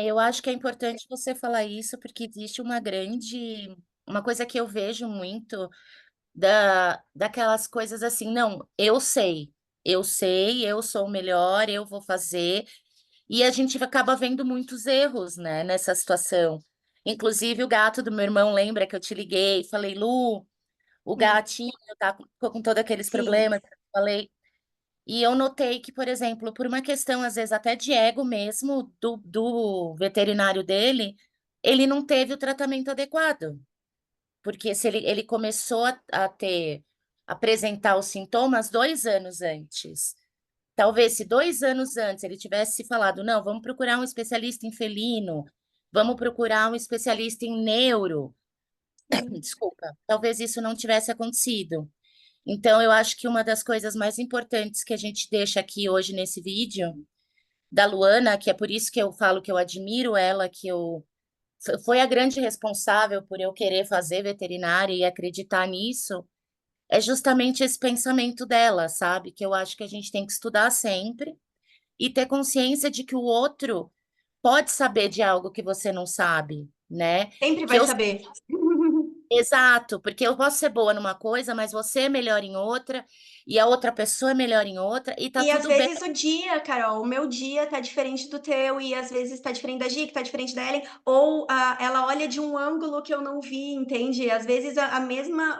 Eu acho que é importante você falar isso, porque existe uma coisa que eu vejo muito daquelas coisas assim, não, eu sou o melhor, eu vou fazer, e a gente acaba vendo muitos erros, né, nessa situação. Inclusive, o gato do meu irmão lembra que eu te liguei, falei, Lu, o Sim, gatinho tá com todos aqueles sim. problemas, que eu falei. E eu notei que, por exemplo, por uma questão, às vezes, até de ego mesmo, do veterinário dele, ele não teve o tratamento adequado. Porque se ele começou apresentar os sintomas 2 anos antes. Talvez se 2 anos antes ele tivesse falado, não, vamos procurar um especialista em felino, vamos procurar um especialista em neuro, Sim. desculpa, talvez isso não tivesse acontecido. Então, eu acho que uma das coisas mais importantes que a gente deixa aqui hoje nesse vídeo da Luana, que é por isso que eu falo que eu admiro ela, foi a grande responsável por eu querer fazer veterinária e acreditar nisso, é justamente esse pensamento dela, sabe? Que eu acho que a gente tem que estudar sempre e ter consciência de que o outro pode saber de algo que você não sabe, né? Sempre Que vai eu saber. Exato, porque eu posso ser boa numa coisa, mas você é melhor em outra, e a outra pessoa é melhor em outra, e tá E às tudo bem. vezes o dia, Carol, o meu dia tá diferente do teu, e às vezes tá diferente da Gi, que tá diferente da Ellen, ou ela olha de um ângulo que eu não vi, entende? Às vezes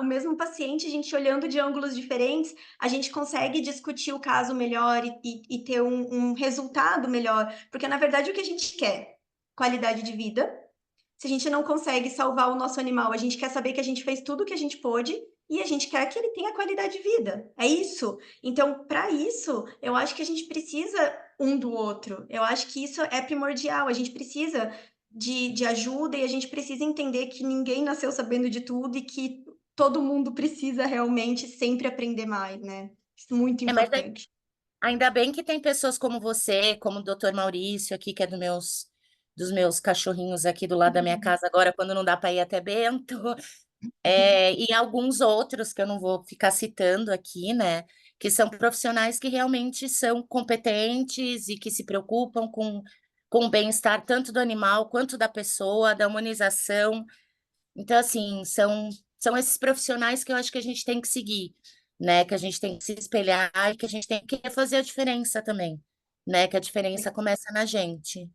o mesmo paciente, a gente olhando de ângulos diferentes, a gente consegue discutir o caso melhor e ter um resultado melhor. Porque na verdade o que a gente quer? Qualidade de vida. Se a gente não consegue salvar o nosso animal, a gente quer saber que a gente fez tudo o que a gente pôde e a gente quer que ele tenha qualidade de vida. É isso. Então, para isso, eu acho que a gente precisa um do outro. Eu acho que isso é primordial. A gente precisa de ajuda e a gente precisa entender que ninguém nasceu sabendo de tudo e que todo mundo precisa realmente sempre aprender mais, né? Isso é muito Mas importante. ainda bem que tem pessoas como você, como o Dr. Maurício aqui, que é dos meus cachorrinhos aqui do lado da minha casa agora, quando não dá para ir até Bento, e alguns outros que eu não vou ficar citando aqui, né? Que são profissionais que realmente são competentes e que se preocupam com o bem-estar tanto do animal quanto da pessoa, da humanização. Então, assim, são esses profissionais que eu acho que a gente tem que seguir, né? Que a gente tem que se espelhar e que a gente tem que fazer a diferença também, né? Que a diferença começa na gente.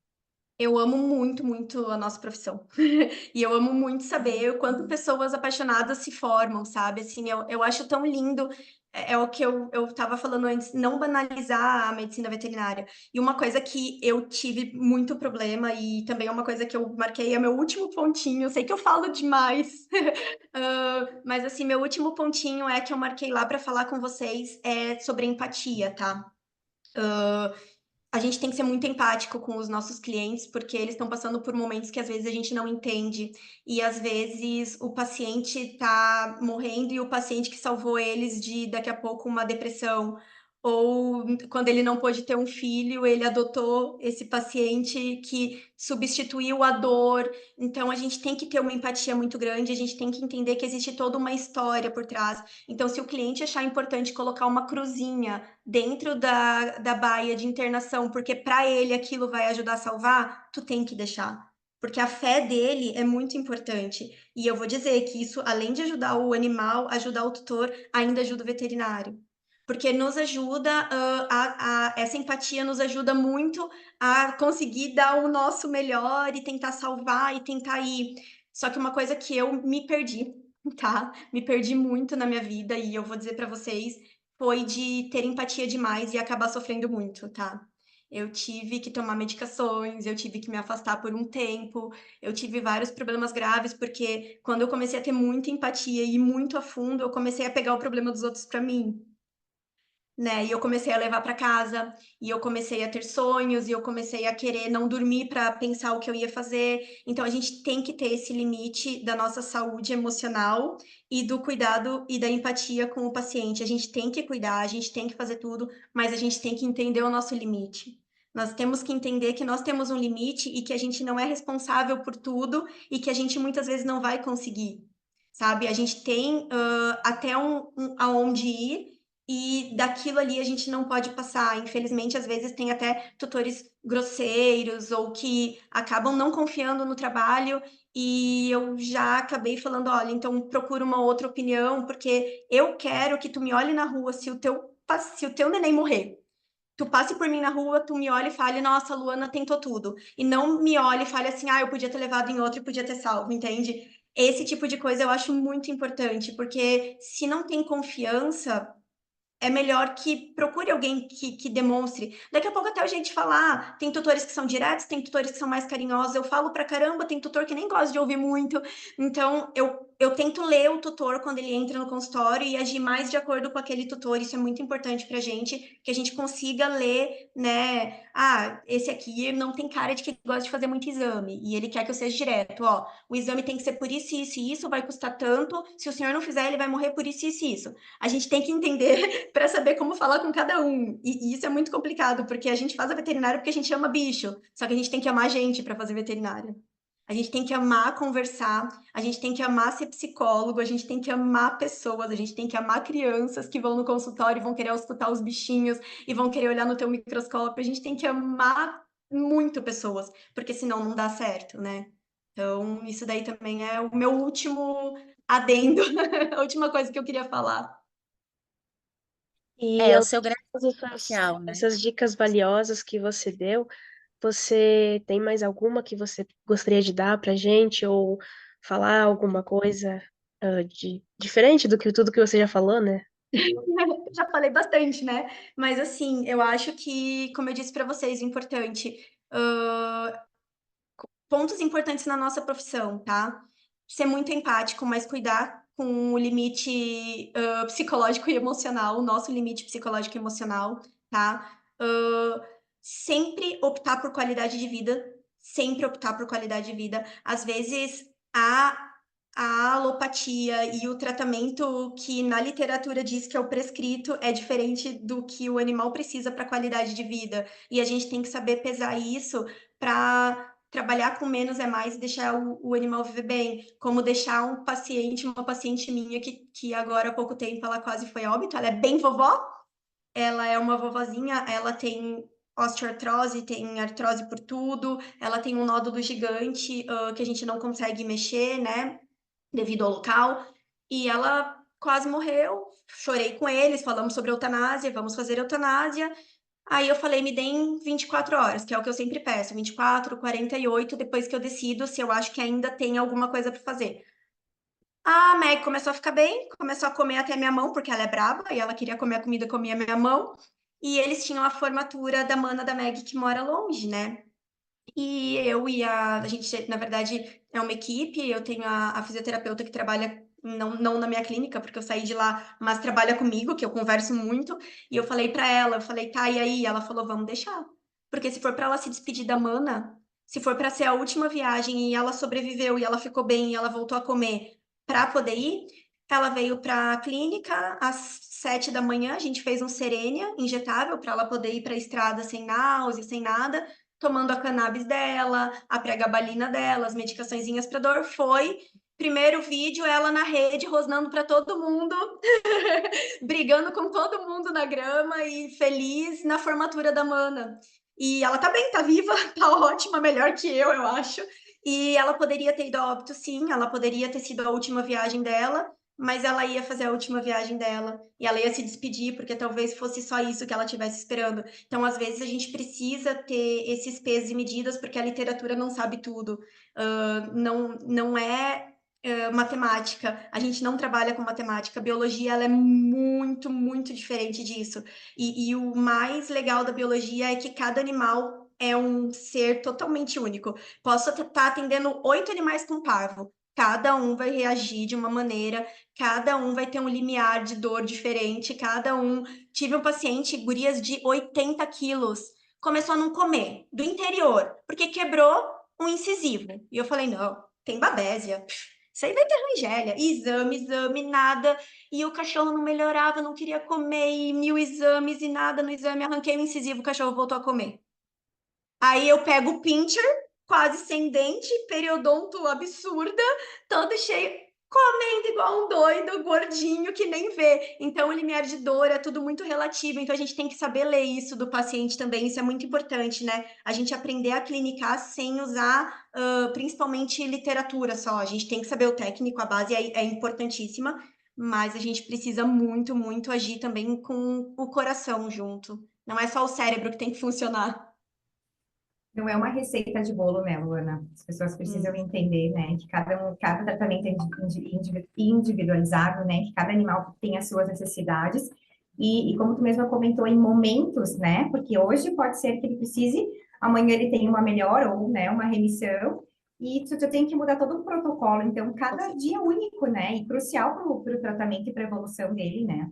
Eu amo muito, muito a nossa profissão. E eu amo muito saber o quanto pessoas apaixonadas se formam, sabe? Assim, eu acho tão lindo. É o que eu estava falando antes, não banalizar a medicina veterinária. E uma coisa que eu tive muito problema, e também é uma coisa que eu marquei, é meu último pontinho. Eu sei que eu falo demais, mas assim, meu último pontinho é que eu marquei lá para falar com vocês é sobre empatia, tá? A gente tem que ser muito empático com os nossos clientes, porque eles estão passando por momentos que às vezes a gente não entende, e às vezes o paciente está morrendo e o paciente que salvou eles de daqui a pouco uma depressão, ou quando ele não pôde ter um filho, ele adotou esse paciente que substituiu a dor. Então a gente tem que ter uma empatia muito grande, a gente tem que entender que existe toda uma história por trás. Então, se o cliente achar importante colocar uma cruzinha dentro da baia de internação, porque para ele aquilo vai ajudar a salvar, tu tem que deixar. Porque a fé dele é muito importante. E eu vou dizer que isso, além de ajudar o animal, ajudar o tutor, ainda ajuda o veterinário. Porque nos ajuda, essa empatia nos ajuda muito a conseguir dar o nosso melhor e tentar salvar e tentar ir. Só que uma coisa que eu me perdi, tá? Me perdi muito na minha vida e eu vou dizer para vocês foi de ter empatia demais e acabar sofrendo muito, tá? Eu tive que tomar medicações, eu tive que me afastar por um tempo, eu tive vários problemas graves, porque quando eu comecei a ter muita empatia e ir muito a fundo, eu comecei a pegar o problema dos outros para mim, né? E eu comecei a levar para casa, e eu comecei a ter sonhos, e eu comecei a querer não dormir para pensar o que eu ia fazer. Então a gente tem que ter esse limite da nossa saúde emocional e do cuidado e da empatia com o paciente. A gente tem que cuidar, a gente tem que fazer tudo, mas a gente tem que entender o nosso limite. Nós temos que entender que nós temos um limite e que a gente não é responsável por tudo e que a gente muitas vezes não vai conseguir, sabe? A gente tem até aonde ir e daquilo ali a gente não pode passar. Infelizmente, às vezes tem até tutores grosseiros ou que acabam não confiando no trabalho e eu já acabei falando, olha, então procura uma outra opinião, porque eu quero que tu me olhe na rua se o teu neném morrer. Tu passe por mim na rua, tu me olha e fale, nossa, a Luana tentou tudo. E não me olhe e fale assim, eu podia ter levado em outro e podia ter salvo, entende? Esse tipo de coisa eu acho muito importante, porque se não tem confiança, é melhor que procure alguém que demonstre. Daqui a pouco até a gente falar, tem tutores que são diretos, tem tutores que são mais carinhosos. Eu falo pra caramba, tem tutor que nem gosta de ouvir muito. Então, eu tento ler o tutor quando ele entra no consultório e agir mais de acordo com aquele tutor. Isso é muito importante pra gente, que a gente consiga ler, né? Esse aqui não tem cara de que gosta de fazer muito exame e ele quer que eu seja direto. Ó, o exame tem que ser por isso, isso e isso, vai custar tanto. Se o senhor não fizer, ele vai morrer por isso, isso e isso. A gente tem que entender para saber como falar com cada um. E isso é muito complicado, porque a gente faz a veterinária porque a gente ama bicho, só que a gente tem que amar gente para fazer veterinária. A gente tem que amar conversar, a gente tem que amar ser psicólogo, a gente tem que amar pessoas, a gente tem que amar crianças que vão no consultório e vão querer escutar os bichinhos e vão querer olhar no teu microscópio. A gente tem que amar muito pessoas, porque senão não dá certo, né? Então, isso daí também é o meu último adendo, a última coisa que eu queria falar. E É, o além seu de grande todas diferencial, né? essas dicas valiosas que você deu, você tem mais alguma que você gostaria de dar pra gente ou falar alguma coisa de diferente do que tudo que você já falou, né? Já falei bastante, né? Mas assim, eu acho que, como eu disse para vocês, o importante, pontos importantes na nossa profissão, tá? Ser muito empático, mas cuidar com o limite psicológico e emocional, o nosso limite psicológico e emocional, tá? Sempre optar por qualidade de vida, sempre optar por qualidade de vida. Às vezes, a alopatia e o tratamento que na literatura diz que é o prescrito é diferente do que o animal precisa para qualidade de vida. E a gente tem que saber pesar isso para trabalhar com menos é mais e deixar o animal viver bem. Como deixar uma paciente minha que agora há pouco tempo ela quase foi a óbito, ela é bem vovó, ela é uma vovozinha, ela tem osteoartrose, tem artrose por tudo, ela tem um nódulo gigante que a gente não consegue mexer, né? Devido ao local, e ela quase morreu. Chorei com eles, falamos sobre eutanásia, vamos fazer eutanásia. Aí eu falei, me deem 24 horas, que é o que eu sempre peço, 24, 48, depois que eu decido se eu acho que ainda tem alguma coisa para fazer. A Meg começou a ficar bem, começou a comer até minha mão, porque ela é braba e ela queria comer a comida, comia minha mão. E eles tinham a formatura da mana da Meg que mora longe, né? E eu e a gente, na verdade, é uma equipe, eu tenho a fisioterapeuta que trabalha, não na minha clínica, porque eu saí de lá, mas trabalha comigo, que eu converso muito, e eu falei pra ela, eu falei, tá, e aí? Ela falou, vamos deixar. Porque se for pra ela se despedir da Mana, se for pra ser a última viagem e ela sobreviveu e ela ficou bem e ela voltou a comer pra poder ir, ela veio pra clínica às 7 da manhã, a gente fez um Serenia injetável pra ela poder ir pra estrada sem náusea, sem nada, tomando a cannabis dela, a pregabalina dela, as medicaçõezinhas para dor. Foi. Primeiro vídeo, ela na rede, rosnando para todo mundo, brigando com todo mundo na grama e feliz na formatura da Mana. E ela tá bem, tá viva, tá ótima, melhor que eu acho. E ela poderia ter ido a óbito, sim, ela poderia ter sido a última viagem dela, mas ela ia fazer a última viagem dela e ela ia se despedir, porque talvez fosse só isso que ela estivesse esperando. Então, às vezes, a gente precisa ter esses pesos e medidas, porque a literatura não sabe tudo. Não é matemática. A gente não trabalha com matemática. A biologia ela é muito, muito diferente disso. E o mais legal da biologia é que cada animal é um ser totalmente único. Posso estar atendendo 8 animais com parvo. Cada um vai reagir de uma maneira, cada um vai ter um limiar de dor diferente, cada um. Tive um paciente, gurias de 80 quilos, começou a não comer, do interior, porque quebrou um incisivo. E eu falei, não, tem babésia. Isso aí vai ter Rangélia. Exame, exame, nada. E o cachorro não melhorava, não queria comer, e 1000 exames e nada no exame. Arranquei o incisivo, o cachorro voltou a comer. Aí eu pego o pincher, quase sem dente, periodonto absurda, todo cheio. comendo igual um doido, gordinho, que nem vê. Então, o limiar de dor é tudo muito relativo. Então, a gente tem que saber ler isso do paciente também. Isso é muito importante, né? A gente aprender a clinicar sem usar, principalmente, literatura só. A gente tem que saber o técnico, a base é importantíssima, mas a gente precisa muito, muito agir também com o coração junto. Não é só o cérebro que tem que funcionar. Não é uma receita de bolo, né, Luana? As pessoas precisam entender, né, que cada tratamento é individualizado, né, que cada animal tem as suas necessidades. E como tu mesma comentou, em momentos, né, porque hoje pode ser que ele precise, amanhã ele tem uma melhora ou, né, uma remissão, e tu tem que mudar todo o protocolo. Então, cada dia é único, né, e crucial para o tratamento e para a evolução dele, né?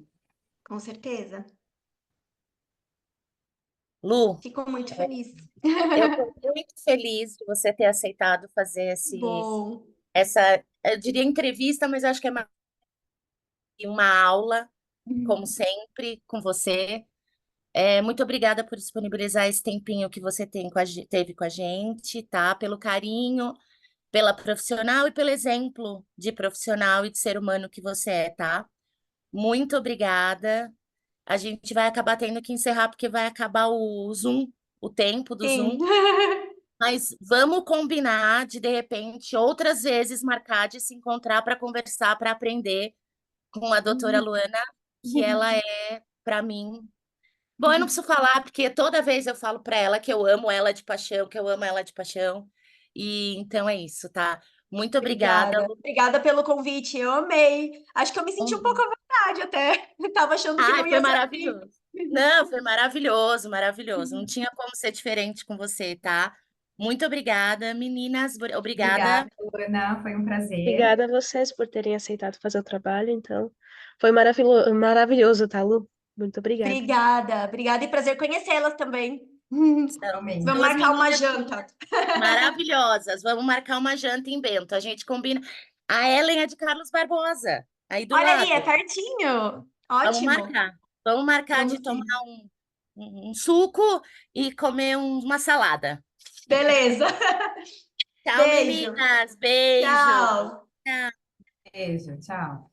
Com certeza. Lu, Fico muito feliz. eu estou muito feliz de você ter aceitado fazer Bom. eu diria entrevista, mas acho que é uma aula, como sempre, com você. Muito obrigada por disponibilizar esse tempinho que você teve com a gente, tá? Pelo carinho, pela profissional e pelo exemplo de profissional e de ser humano que você é, tá? Muito obrigada. A gente vai acabar tendo que encerrar porque vai acabar o Zoom, o tempo do Sim. Zoom. Mas vamos combinar de repente, outras vezes marcar de se encontrar para conversar, para aprender com a doutora Luana, que ela é, para mim. Bom, eu não preciso falar, porque toda vez eu falo para ela que eu amo ela de paixão, que eu amo ela de paixão. E então é isso, tá? Muito obrigada, Obrigada. Lu. Obrigada pelo convite. Eu amei. Acho que eu me senti um pouco à vontade até. Tava achando que Ai, não foi ia ser assim. maravilhoso. Não, foi maravilhoso, maravilhoso. Não tinha como ser diferente com você, tá? Muito obrigada, meninas. Obrigada. Obrigada, Luana, foi um prazer. Obrigada a vocês por terem aceitado fazer o trabalho, então. Foi maravilhoso, tá, Lu? Muito obrigada. Obrigada. Obrigada e prazer conhecê-las também. São Vamos Igualmente. duas marcar uma meninas janta. maravilhosas. Vamos marcar uma janta em Bento. A gente combina. A Ellen é de Carlos Barbosa, aí do Olha aí, é lado. pertinho. Vamos Ótimo. marcar. Vamos marcar Vamos de tomar sim. um suco e comer uma salada. Beleza. Tchau, Beijo. meninas. Beijo. Tchau. Tchau. Beijo, tchau.